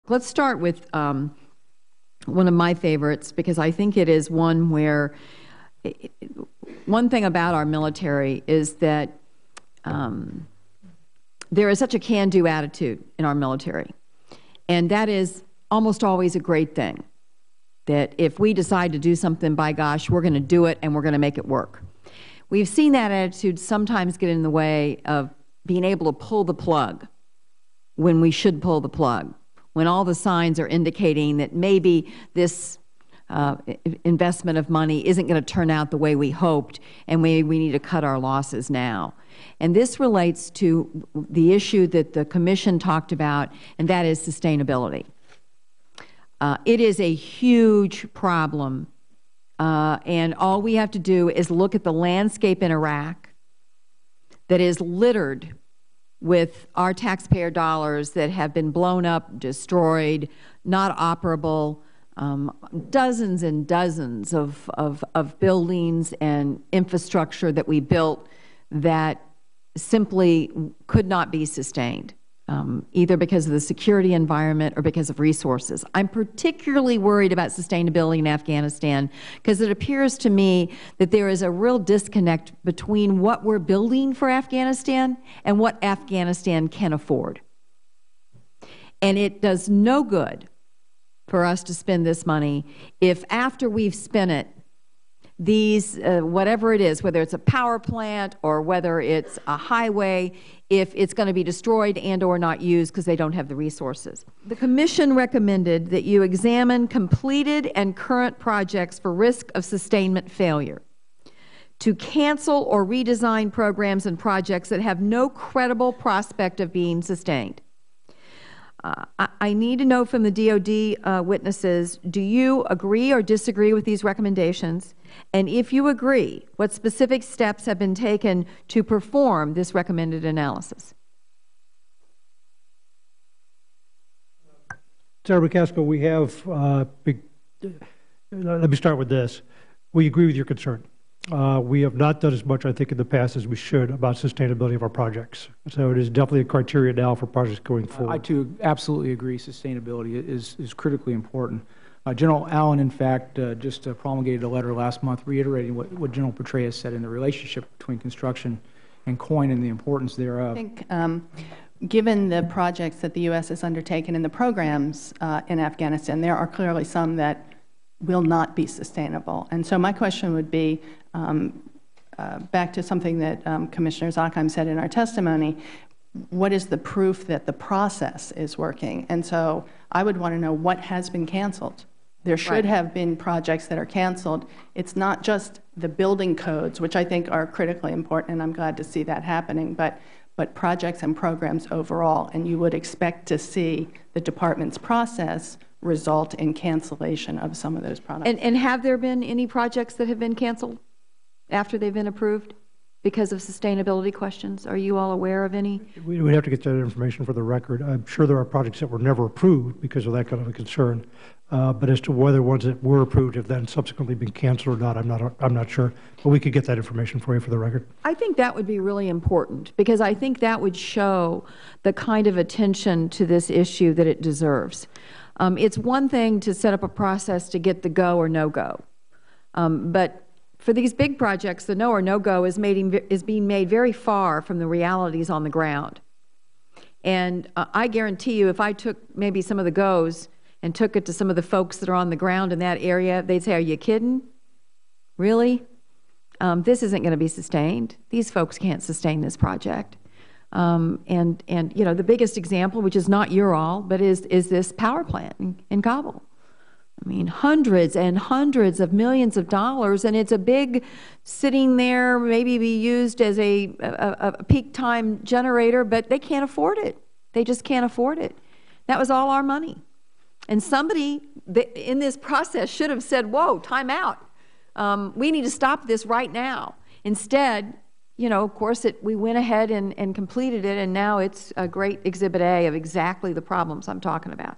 let's start with one of my favorites, because I think it is one where one thing about our military is that there is such a can-do attitude in our military, and that is almost always a great thing. That if we decide to do something, by gosh, we're going to do it and we're going to make it work. We've seen that attitude sometimes get in the way of being able to pull the plug when we should pull the plug, when all the signs are indicating that maybe this investment of money isn't going to turn out the way we hoped, and we need to cut our losses now. And this relates to the issue that the Commission talked about, and that is sustainability. It is a huge problem, and all we have to do is look at the landscape in Iraq that is littered with our taxpayer dollars that have been blown up, destroyed, not operable, dozens and dozens of buildings and infrastructure that we built that simply could not be sustained, either because of the security environment or because of resources. I'm particularly worried about sustainability in Afghanistan because it appears to me that there is a real disconnect between what we're building for Afghanistan and what Afghanistan can afford. And it does no good for us to spend this money if after we've spent it, these, whatever it is, whether it's a power plant or whether it's a highway, if it's going to be destroyed and or not used because they don't have the resources. The Commission recommended that you examine completed and current projects for risk of sustainment failure, to cancel or redesign programs and projects that have no credible prospect of being sustained. I need to know from the DOD witnesses, do you agree or disagree with these recommendations? And if you agree, what specific steps have been taken to perform this recommended analysis? Senator McCaskill, we have, let me start with this. We agree with your concern. We have not done as much, I think, in the past as we should about sustainability of our projects. So it is definitely a criteria now for projects going forward. I, too, absolutely agree. Sustainability is critically important. General Allen, in fact, just promulgated a letter last month reiterating what General Petraeus said in the relationship between construction and COIN and the importance thereof. I think given the projects that the U.S. has undertaken and the programs in Afghanistan, there are clearly some that will not be sustainable. And so my question would be, back to something that Commissioner Zakheim said in our testimony, what is the proof that the process is working? And so I would want to know what has been canceled. There should have been projects that are canceled. It's not just the building codes, which I think are critically important, and I'm glad to see that happening, but projects and programs overall. And you would expect to see the Department's process result in cancellation of some of those products. And have there been any projects that have been canceled after they've been approved because of sustainability questions? Are you all aware of any? We would have to get that information for the record. I'm sure there are projects that were never approved because of that kind of a concern. But as to whether ones that were approved have then subsequently been canceled or not, I'm not sure. But we could get that information for you for the record. I think that would be really important because I think that would show the kind of attention to this issue that it deserves. It's one thing to set up a process to get the go or no go, but for these big projects, the no or no go is being made very far from the realities on the ground. And I guarantee you, if I took maybe some of the goes and took it to some of the folks that are on the ground in that area, they'd say, "Are you kidding? Really? This isn't going to be sustained. These folks can't sustain this project." And you know, the biggest example, which is not your all, but is this power plant in Kabul. I mean, hundreds and hundreds of millions of dollars, and it's a big sitting there, maybe be used as a peak time generator, but they can't afford it. They just can't afford it. That was all our money. And somebody in this process should have said, whoa, time out. We need to stop this right now. Instead, you know, of course, we went ahead and completed it, and now it's a great Exhibit A of exactly the problems I'm talking about.